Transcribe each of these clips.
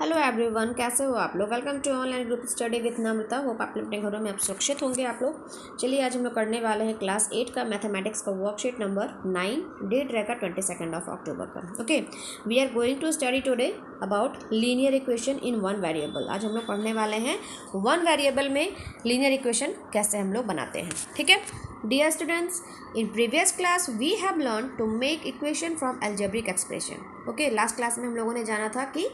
Hello everyone, कैसे हो आप लोग। Welcome to online group study with Namrata. Hope आप अपने घरों में आप सुरक्षित होंगे आप लोग। चलिए आज हम लोग करने वाले हैं क्लास 8 का मैथमेटिक्स का वर्कशीट नंबर 9। डेट रहेगा 22 अक्टूबर का। Okay, we are going to study today about linear equation in one variable. आज हम लोग पढ़ने वाले हैं वन वेरिएबल में लीनियर इक्वेशन कैसे हम लोग बनाते हैं। ठीक है dear students, in previous class we have learned to make equation from algebraic expression. Okay, last class में हम लोगों ने जाना था कि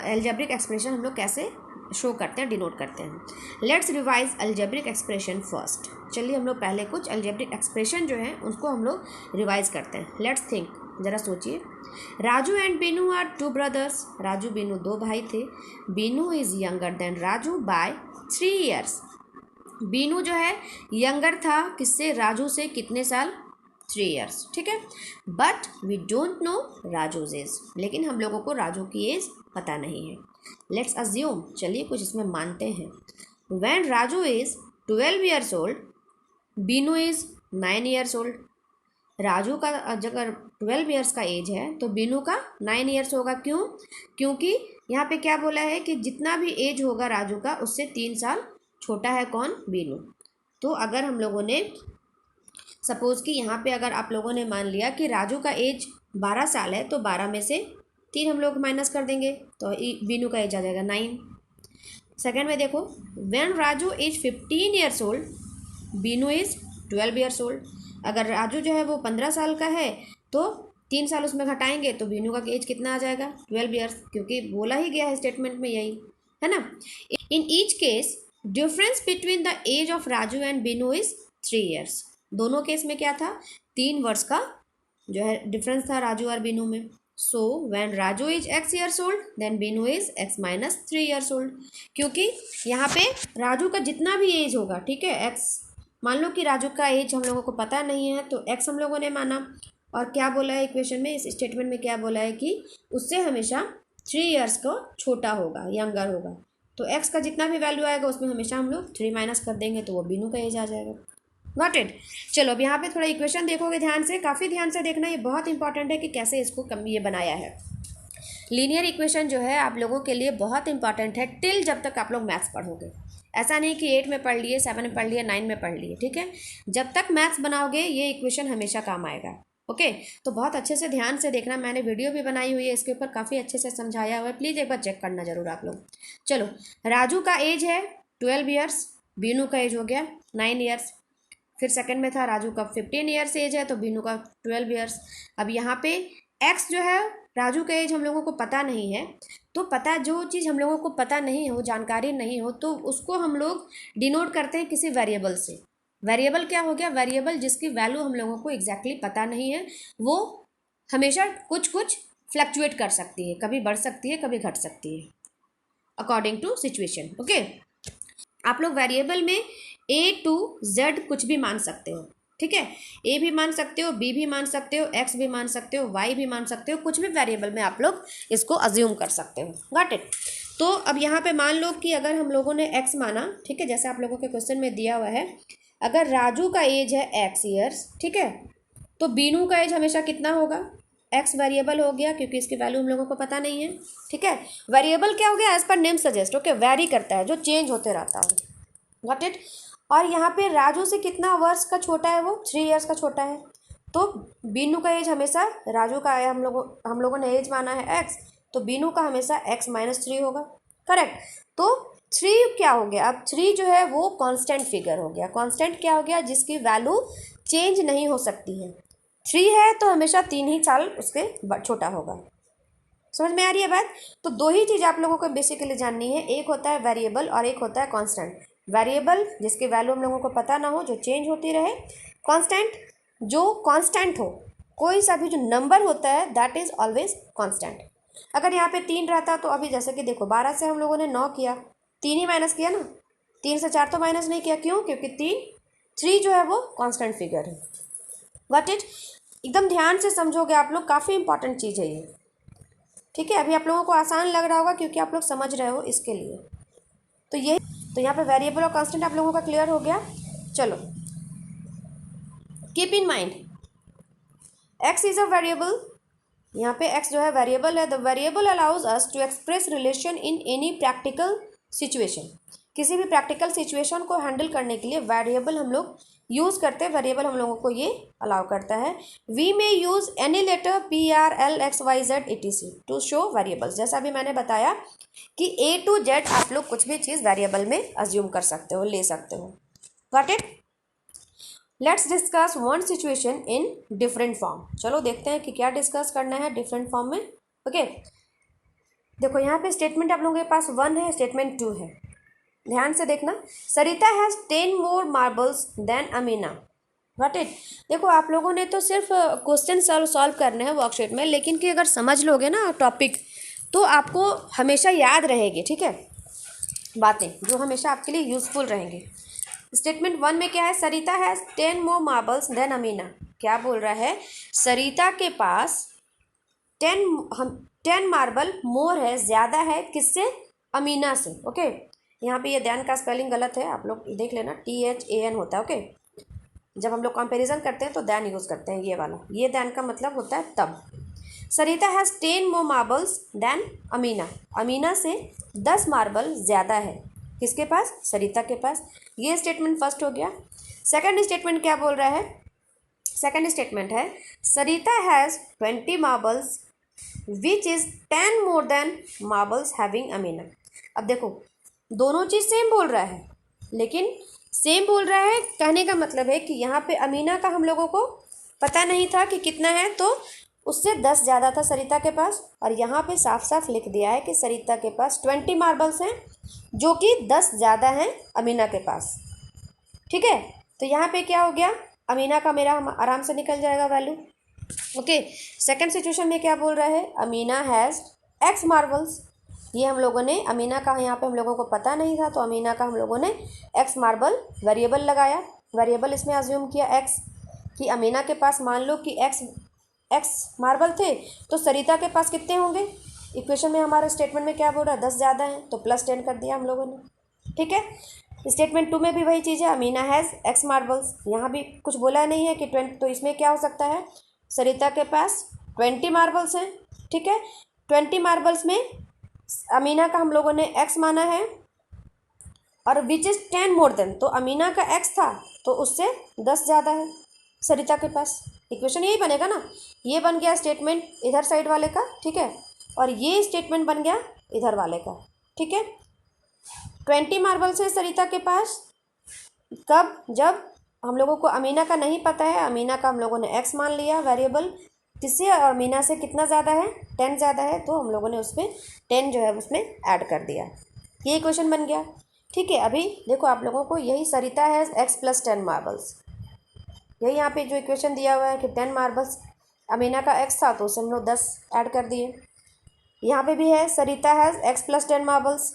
algebraic expression हम लोग कैसे शो करते हैं, डिनोट करते हैं। Let's revise algebraic expression first. चलिए हम लोग पहले कुछ algebraic expression जो है उसको हम लोग रिवाइज करते हैं। लेट्स थिंक, ज़रा सोचिए। Raju and Binu are two brothers. Raju Binu दो भाई थे। Binu is younger than Raju by 3 years। Binu जो है यंगर था किससे, राजू से, कितने साल, 3 years। ठीक है, but we don't know Raju's age, लेकिन हम लोगों को राजू की एज पता नहीं है। लेट्स अज्यूम, चलिए कुछ इसमें मानते हैं। When Raju is 12 years old, Binu is 9 years old. Raju का अगर 12 years का एज है तो बीनू का 9 years होगा। क्यों? क्योंकि यहाँ पे क्या बोला है कि जितना भी एज होगा राजू का उससे 3 साल छोटा है कौन, बीनू। तो अगर हम लोगों ने सपोज़ कि यहाँ पे अगर आप लोगों ने मान लिया कि राजू का एज 12 साल है तो 12 में से 3 हम लोग माइनस कर देंगे तो बीनू का एज आ जाएगा 9। सेकेंड में देखो, when Raju is 15 years old, Binu is 12 years old. अगर राजू जो है वो 15 साल का है तो 3 साल उसमें घटाएंगे तो बीनू का एज कितना आ जाएगा, 12 years, क्योंकि बोला ही गया है स्टेटमेंट में यही है ना। In each case difference between the age of Raju and Binu is 3 years। दोनों केस में क्या था, 3 वर्ष का जो है डिफरेंस था राजू और बीनू में। So when Raju is x years old then Binu is x minus 3 years old. क्योंकि यहाँ पे राजू का जितना भी एज होगा, ठीक है, x, मान लो कि राजू का एज हम लोगों को पता नहीं है तो x हम लोगों ने माना। और क्या बोला है इक्वेशन में, इस स्टेटमेंट में क्या बोला है कि उससे हमेशा 3 years को छोटा होगा, यंगर होगा। तो x का जितना भी वैल्यू आएगा उसमें हमेशा हम लोग 3 माइनस कर देंगे तो वो बीनू का एज आ जाएगा। Got it. चलो अब यहाँ पे थोड़ा इक्वेशन देखोगे ध्यान से, काफ़ी ध्यान से देखना, ये बहुत इंपॉर्टेंट है कि कैसे इसको ये बनाया है। लीनियर इक्वेशन जो है आप लोगों के लिए बहुत इंपॉर्टेंट है टिल जब तक आप लोग मैथ्स पढ़ोगे। ऐसा नहीं कि 8 में पढ़ लिए, 7 में पढ़ लिए, 9 में पढ़ लिए। ठीक है, जब तक मैथ्स बनाओगे ये इक्वेशन हमेशा काम आएगा। ओके, तो बहुत अच्छे से ध्यान से देखना, मैंने वीडियो भी बनाई हुई है इसके ऊपर, काफ़ी अच्छे से समझाया हुआ है, प्लीज़ एक बार चेक करना जरूर आप लोग। चलो, राजू का एज है 12 years, बीनू का एज हो गया 9 years। फिर सेकंड में था राजू का 15 years एज है तो बीनू का 12 years। अब यहाँ पे एक्स जो है, राजू का एज हम लोगों को पता नहीं है, तो पता, जो चीज़ हम लोगों को पता नहीं हो, जानकारी नहीं हो, तो उसको हम लोग डिनोट करते हैं किसी वेरिएबल से। वेरिएबल क्या हो गया, वेरिएबल जिसकी वैल्यू हम लोगों को एग्जैक्टली पता नहीं है, वो हमेशा कुछ कुछ फ्लक्चुएट कर सकती है, कभी बढ़ सकती है कभी घट सकती है अकॉर्डिंग टू सिचुएशन। ओके, आप लोग वेरिएबल में a to z कुछ भी मान सकते हो। ठीक है, a भी मान सकते हो, b भी मान सकते हो, x भी मान सकते हो, y भी मान सकते हो, कुछ भी वेरिएबल में आप लोग इसको अज्यूम कर सकते हो। Got it. तो अब यहाँ पे मान लो कि अगर हम लोगों ने x माना, ठीक है, जैसे आप लोगों के क्वेश्चन में दिया हुआ है, अगर राजू का एज है x years, ठीक है, तो बीनू का एज हमेशा कितना होगा, x वेरिएबल हो गया क्योंकि इसकी वैल्यू हम लोगों को पता नहीं है। ठीक है, वेरिएबल क्या हो गया, as per name suggest, okay, very करता है, जो चेंज होते रहता है। Got it. और यहाँ पे राजू से कितना वर्ष का छोटा है, वो 3 years का छोटा है, तो बीनू का एज हमेशा, राजू का है हम लोगों ने एज माना है x, तो बीनू का हमेशा x minus 3 होगा। करेक्ट। तो 3 क्या हो गया, अब 3 जो है वो कांस्टेंट फिगर हो गया। कांस्टेंट क्या हो गया, जिसकी वैल्यू चेंज नहीं हो सकती है। 3 है तो हमेशा 3 ही साल उसके छोटा होगा। समझ में आ रही है बात। तो दो ही चीज़ आप लोगों को बेसिकली जाननी है, एक होता है वेरिएबल और एक होता है कांस्टेंट। वेरिएबल जिसकी वैल्यू हम लोगों को पता ना हो, जो चेंज होती रहे। कांस्टेंट जो कांस्टेंट हो, कोई सा भी जो नंबर होता है दैट इज़ ऑलवेज कांस्टेंट। अगर यहाँ पे 3 रहता तो अभी जैसे कि देखो 12 से हम लोगों ने 9 किया, 3 ही माइनस किया ना, 3 से 4 तो माइनस नहीं किया। क्यों? क्योंकि 3 जो है वो कांस्टेंट फिगर है। व्हाट इट, एकदम ध्यान से समझोगे आप लोग, काफ़ी इंपॉर्टेंट चीज़ है ये। ठीक है, अभी आप लोगों को आसान लग रहा होगा क्योंकि आप लोग समझ रहे हो इसके लिए। तो ये, तो यहाँ पे वेरिएबल और कांस्टेंट आप लोगों का क्लियर हो गया। चलो, keep in mind x is a variable यहाँ पे x जो है वेरिएबल है। The variable allows us to express relation in any practical situation. किसी भी प्रैक्टिकल सिचुएशन को हैंडल करने के लिए वेरिएबल हम लोग यूज़ करते हैं। वेरिएबल हम लोगों को ये अलाउ करता है। We may use any letter P R L X Y Z etc to show variables. जैसा अभी मैंने बताया कि ए टू जेड आप लोग कुछ भी चीज़ वेरिएबल में अज्यूम कर सकते हो, ले सकते हो। Got it? Let's discuss one situation in different form. चलो देखते हैं कि क्या डिस्कस करना है डिफरेंट फॉर्म में। ओके देखो यहाँ पे स्टेटमेंट आप लोगों के पास 1 है, स्टेटमेंट 2 है। ध्यान से देखना। Sarita has 10 more marbles than Amina. Got it? देखो आप लोगों ने तो सिर्फ क्वेश्चन सॉल्व करने हैं वर्कशीट में, लेकिन कि अगर समझ लोगे ना टॉपिक तो आपको हमेशा याद रहेगी, ठीक है, बातें जो हमेशा आपके लिए यूजफुल रहेंगी। स्टेटमेंट 1 में क्या है? Sarita has 10 more marbles than Amina. क्या बोल रहा है? सरिता के पास 10 मार्बल मोर है, ज़्यादा है, किससे? अमीना से। ओके यहाँ पे ये दैन का स्पेलिंग गलत है, आप लोग देख लेना, THAN होता है। ओके जब हम लोग कंपैरिजन करते हैं तो दैन यूज़ करते हैं, ये वाला, ये दैन का मतलब होता है तब। Sarita has 10 more marbles than Amina. Amina से 10 मार्बल ज़्यादा है, किसके पास? सरिता के पास। ये स्टेटमेंट फर्स्ट हो गया। सेकंड स्टेटमेंट क्या बोल रहा है? सेकंड स्टेटमेंट है Sarita has 20 marbles which is 10 more than marbles having Amina. अब देखो दोनों चीज़ सेम बोल रहा है, लेकिन सेम बोल रहा है कहने का मतलब है कि यहाँ पे अमीना का हम लोगों को पता नहीं था कि कितना है, तो उससे 10 ज़्यादा था सरिता के पास। और यहाँ पे साफ साफ लिख दिया है कि सरिता के पास 20 मार्बल्स हैं जो कि 10 ज़्यादा हैं अमीना के पास। ठीक है, तो यहाँ पे क्या हो गया? अमीना का मेरा हम आराम से निकल जाएगा वैल्यू। ओके सेकंड सिचुएशन में क्या बोल रहा है? Amina has x marbles. ये हम लोगों ने अमीना का यहाँ पे हम लोगों को पता नहीं था, तो अमीना का हम लोगों ने एक्स मार्बल वेरिएबल लगाया। वेरिएबल इसमें अज्यूम किया एक्स, कि अमीना के पास मान लो कि एक्स मार्बल थे, तो सरिता के पास कितने होंगे? इक्वेशन में हमारे स्टेटमेंट में क्या बोल रहा है? 10 ज़्यादा हैं, तो +10 कर दिया हम लोगों ने। ठीक है, स्टेटमेंट 2 में भी वही चीज़ है, अमीना हैज़ एक्स मार्बल्स। यहाँ भी कुछ बोला नहीं है कि 20, तो इसमें क्या हो सकता है? सरिता के पास 20 मार्बल्स हैं। ठीक है, 20 मार्बल्स में अमीना का हम लोगों ने एक्स माना है, और विच इज़ 10 मोर देन, तो अमीना का एक्स था तो उससे 10 ज़्यादा है सरिता के पास। इक्वेशन यही बनेगा ना, ये बन गया स्टेटमेंट इधर साइड वाले का, ठीक है, और ये स्टेटमेंट बन गया इधर वाले का। ठीक है, 20 मार्बल्स है सरिता के पास, कब? जब हम लोगों को अमीना का नहीं पता है, अमीना का हम लोगों ने एक्स मान लिया वेरिएबल, किससे? अमीना से कितना ज़्यादा है? 10 ज़्यादा है, तो हम लोगों ने उसमें 10 जो है उसमें ऐड कर दिया। ये इक्वेशन बन गया। ठीक है, अभी देखो आप लोगों को यही सरिता है x + 10 मार्बल्स, यही यहाँ पे जो इक्वेशन दिया हुआ है कि 10 मार्बल्स, अमीना का x था तो उससे हम लोग 10 ऐड कर दिए। यहाँ पे भी है सरिता है x + 10 मार्बल्स,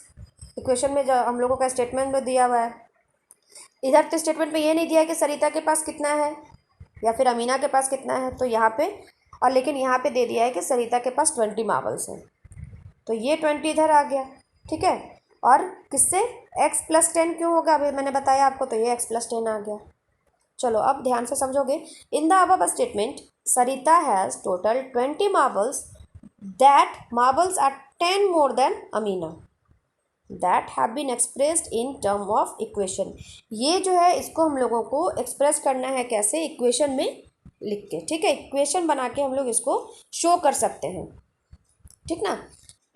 इक्वेशन में जो हम लोगों का स्टेटमेंट में दिया हुआ है। इधर तो स्टेटमेंट में ये नहीं दिया है कि सरिता के पास कितना है या फिर अमीना के पास कितना है, तो यहाँ पे, और लेकिन यहाँ पे दे दिया है कि सरिता के पास 20 मार्बल्स हैं, तो ये 20 इधर आ गया। ठीक है, और किससे? x + 10 क्यों होगा? अभी मैंने बताया आपको, तो ये x + 10 आ गया। चलो अब ध्यान से समझोगे। In the above statement Sarita has total 20 marbles, that marbles are 10 more than Amina, that have been expressed in term of equation. ये जो है इसको हम लोगों को एक्सप्रेस करना है कैसे? इक्वेशन में लिख के। ठीक है, इक्वेशन बना के हम लोग इसको शो कर सकते हैं। ठीक ना,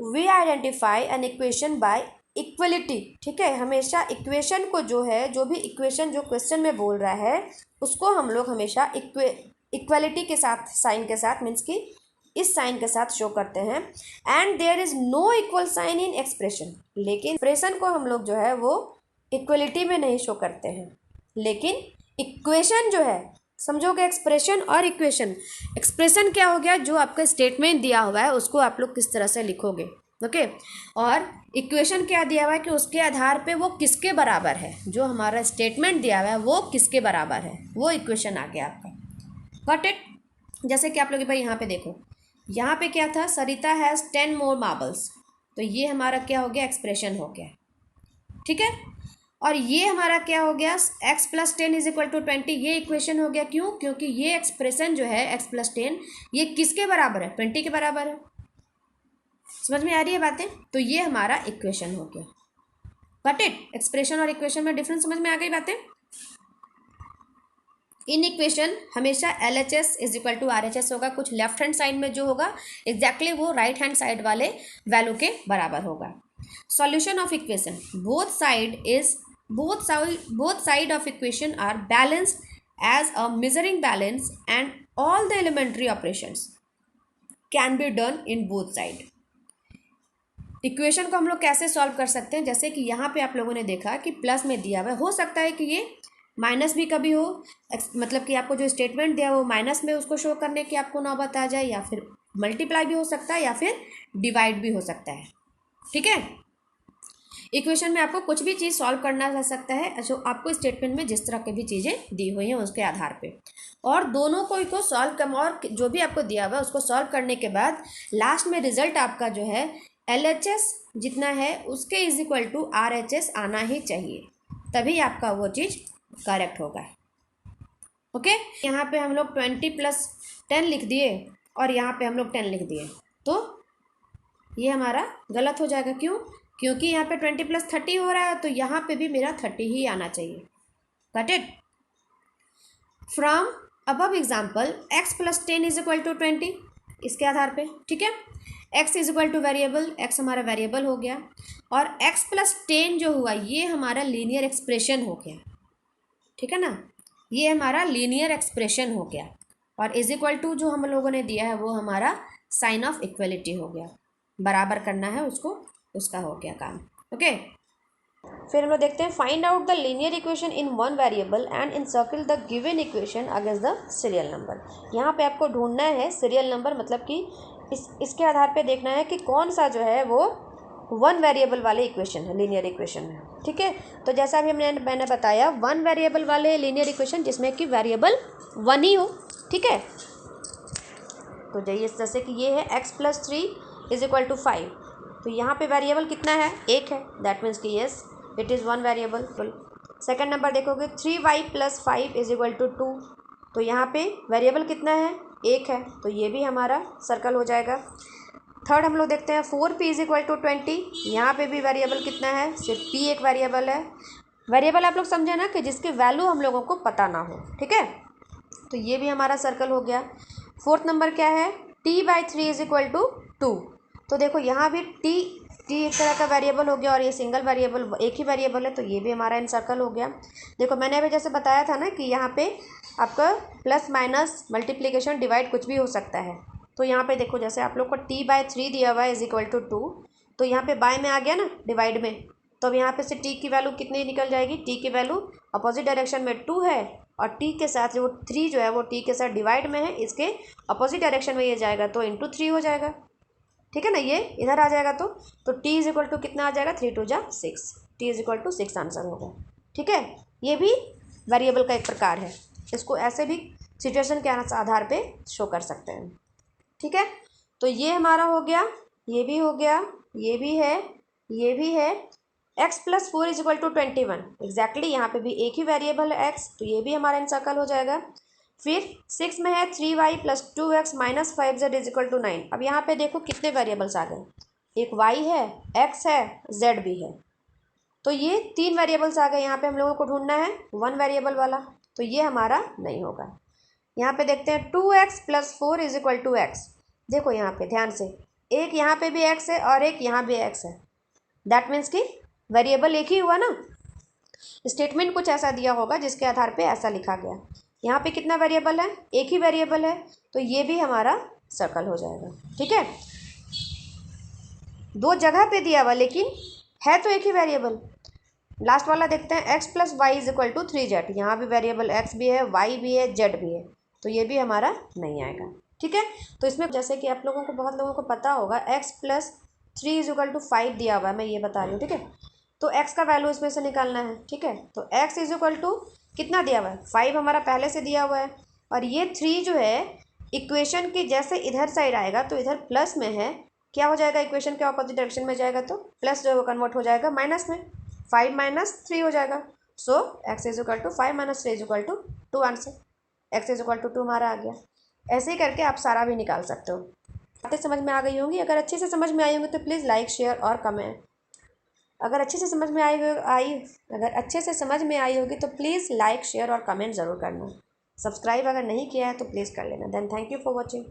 we identify an equation by equality. ठीक है, हमेशा इक्वेशन को जो है, जो भी इक्वेशन जो क्वेश्चन में बोल रहा है उसको हम लोग हमेशा इक्वलिटी के साथ, साइन के साथ, मीन्स कि इस साइन के साथ शो करते हैं। And there is no equal sign in expression, लेकिन एक्सप्रेशन को हम लोग जो है वो इक्वलिटी में नहीं शो करते हैं, लेकिन इक्वेशन जो है, समझोगे, एक्सप्रेशन और इक्वेशन। एक्सप्रेशन क्या हो गया? जो आपका स्टेटमेंट दिया हुआ है उसको आप लोग किस तरह से लिखोगे। ओके, और इक्वेशन क्या दिया हुआ है कि उसके आधार पे वो किसके बराबर है, जो हमारा स्टेटमेंट दिया हुआ है वो किसके बराबर है, वो इक्वेशन आ गया आपका। Got it? जैसे कि आप लोग भाई यहाँ पे देखो, यहाँ पे क्या था? सरिता हैज़ 10 मोर मार्बल्स, तो ये हमारा क्या हो गया? एक्सप्रेशन हो गया। ठीक है, और ये हमारा क्या हो गया, x plus 10 is equal to 20, ये इक्वेशन हो गया। क्यों? क्योंकि ये एक्सप्रेशन जो है x प्लस 10 ये किसके बराबर है, 20 के बराबर है। समझ में आ रही है बातें? तो ये हमारा इक्वेशन हो गया। Got it? एक्सप्रेशन और इक्वेशन में डिफरेंस समझ में आ गई बातें? इन इक्वेशन हमेशा LHS is equal to RHS होगा। कुछ लेफ्ट हैंड साइड में जो होगा एग्जैक्टली वो राइट हैंड साइड वाले वैल्यू के बराबर होगा। Solution of equation, both side of equation are balanced as a measuring balance and all the elementary operations can be done in both side। Equation को हम लोग कैसे सॉल्व कर सकते हैं? जैसे कि यहाँ पे आप लोगों ने देखा कि प्लस में दिया हुआ है, हो सकता है कि ये माइनस भी कभी हो, मतलब कि आपको जो स्टेटमेंट दिया वो माइनस में उसको शो करने की आपको नौबत आ जाए, या फिर मल्टीप्लाई भी हो सकता है, या फिर डिवाइड भी हो सकता है। ठीक है, इक्वेशन में आपको कुछ भी चीज़ सॉल्व करना रह सकता है जो आपको स्टेटमेंट में जिस तरह की भी चीज़ें दी हुई हैं उसके आधार पे, और दोनों को सॉल्व कर, और जो भी आपको दिया हुआ है उसको सॉल्व करने के बाद लास्ट में रिजल्ट आपका जो है LHS जितना है उसके इज इक्वल टू RHS आना ही चाहिए, तभी आपका वो चीज़ करेक्ट होगा। ओके, यहाँ पे हम लोग 20 प्लस 10 लिख दिए और यहाँ पे हम लोग 10 लिख दिए, तो ये हमारा गलत हो जाएगा। क्यों? क्योंकि यहाँ पे 20 प्लस 30 हो रहा है, तो यहाँ पे भी मेरा 30 ही आना चाहिए। Got it? From above example x plus 10 is equal to 20, इसके आधार पे। ठीक है, x is equal to variable, x हमारा वेरिएबल हो गया, और x प्लस 10 जो हुआ ये हमारा लीनियर एक्सप्रेशन हो गया। ठीक है ना, ये हमारा लीनियर एक्सप्रेशन हो गया, और इज इक्वल टू जो हम लोगों ने दिया है वो हमारा साइन ऑफ इक्वलिटी हो गया, बराबर करना है उसको, उसका हो गया काम। ओके, फिर हम लोग देखते हैं find out the linear equation in one variable and encircle the given equation against the serial number. यहाँ पे आपको ढूंढना है सीरियल नंबर, मतलब कि इसके आधार पे देखना है कि कौन सा जो है वो वन वेरिएबल वाले इक्वेशन है, लीनियर इक्वेशन है। ठीक है, तो जैसा अभी मैंने बताया वन वेरिएबल वाले लीनियर इक्वेशन जिसमें कि वेरिएबल वन ही हो। ठीक है, तो जैसे कि ये है x plus 3 is equal to 5, तो यहाँ पे वेरिएबल कितना है, एक है, दैट मीन्स कि yes it is one variable. Second number देखोगे 3y plus 5 is equal to 2, तो यहाँ पे वेरिएबल कितना है, एक है, तो ये भी हमारा सर्कल हो जाएगा। थर्ड हम लोग देखते हैं 4p इज इक्वल टू 20, यहाँ पे भी वेरिएबल कितना है, सिर्फ p एक वेरिएबल है। वेरिएबल आप लोग समझे ना कि जिसके वैल्यू हम लोगों को पता ना हो। ठीक है, तो ये भी हमारा सर्कल हो गया। फोर्थ नंबर क्या है, t/3 इज इक्वल टू 2, तो देखो यहाँ भी t एक तरह का वेरिएबल हो गया और ये सिंगल वेरिएबल, एक ही वेरिएबल है, तो ये भी हमारा इन सर्कल हो गया। देखो मैंने अभी जैसे बताया था ना कि यहाँ पे आपका प्लस माइनस मल्टीप्लिकेशन डिवाइड कुछ भी हो सकता है, तो यहाँ पे देखो जैसे आप लोग को t/3 दिया हुआ है इज इक्वल टू 2, तो यहाँ पे बाय में आ गया ना डिवाइड में, तो अब यहाँ पे से t की वैल्यू कितनी निकल जाएगी, t की वैल्यू अपोजिट डायरेक्शन में 2 है, और t के साथ जो 3 जो है वो t के साथ डिवाइड में है, इसके अपोजिट डायरेक्शन में ये जाएगा तो इंटू 3 हो जाएगा। ठीक है ना, ये इधर आ जाएगा तो t इज इक्वल टू कितना आ जाएगा, 3 2 जा 6, t is equal to 6 answer होगा। ठीक है, ये भी वेरिएबल का एक प्रकार है, इसको ऐसे भी सिचुएशन के आधार पे शो कर सकते हैं। ठीक है, तो ये हमारा हो गया, ये भी हो गया, ये भी है, ये भी है। x plus 4 is equal to 21, exactly यहाँ पे भी एक ही वेरिएबल है x, तो ये भी हमारा इनसर्कल हो जाएगा। फिर 6 में है 3y plus 2x minus 5z is equal to 9। अब यहाँ पे देखो कितने वेरिएबल्स आ गए, एक y है, x है, z भी है, तो ये 3 वेरिएबल्स आ गए। यहाँ पे हम लोगों को ढूंढना है वन वेरिएबल वाला, तो ये हमारा नहीं होगा। यहाँ पे देखते हैं 2x plus 4 is equal to x, देखो यहाँ पे ध्यान से, एक यहाँ पे भी x है और एक यहाँ भी x है, दैट मीन्स कि वेरिएबल एक ही हुआ ना, स्टेटमेंट कुछ ऐसा दिया होगा जिसके आधार पे ऐसा लिखा गया। यहाँ पे कितना वेरिएबल है, एक ही वेरिएबल है, तो ये भी हमारा सर्कल हो जाएगा। ठीक है, दो जगह पे दिया हुआ लेकिन है तो एक ही वेरिएबल। लास्ट वाला देखते हैं x plus Y is equal to 3z, यहाँ भी वेरिएबल x भी है, y भी है, z भी है, तो ये भी हमारा नहीं आएगा। ठीक है, तो इसमें जैसे कि आप लोगों को, बहुत लोगों को पता होगा x plus 3 is equal to 5 दिया हुआ है, मैं ये बता रही हूँ। ठीक है, तो x का वैल्यू इसमें से निकालना है। ठीक है, तो x इज इक्वल टू कितना दिया हुआ है, 5 हमारा पहले से दिया हुआ है, और ये 3 जो है इक्वेशन की जैसे इधर साइड आएगा तो इधर प्लस में है, क्या हो जाएगा, इक्वेशन के ऑपोजिट डायरेक्शन में जाएगा तो प्लस जो है वो कन्वर्ट हो जाएगा माइनस में। 5 माइनस 3 हो जाएगा। So x is equal to 5 minus 3 is equal to 2 answer. X is equal to 2 हमारा आ गया। ऐसे ही करके आप सारा भी निकाल सकते हो। बातें समझ में आ गई होंगी। अगर अच्छे से समझ में आई होंगी तो प्लीज़ लाइक शेयर और कमेंट। अगर अच्छे से समझ में अगर अच्छे से समझ में आई होगी तो प्लीज़ लाइक शेयर और कमेंट ज़रूर करना। सब्सक्राइब अगर नहीं किया है तो प्लीज़ कर लेना। Then thank you for watching.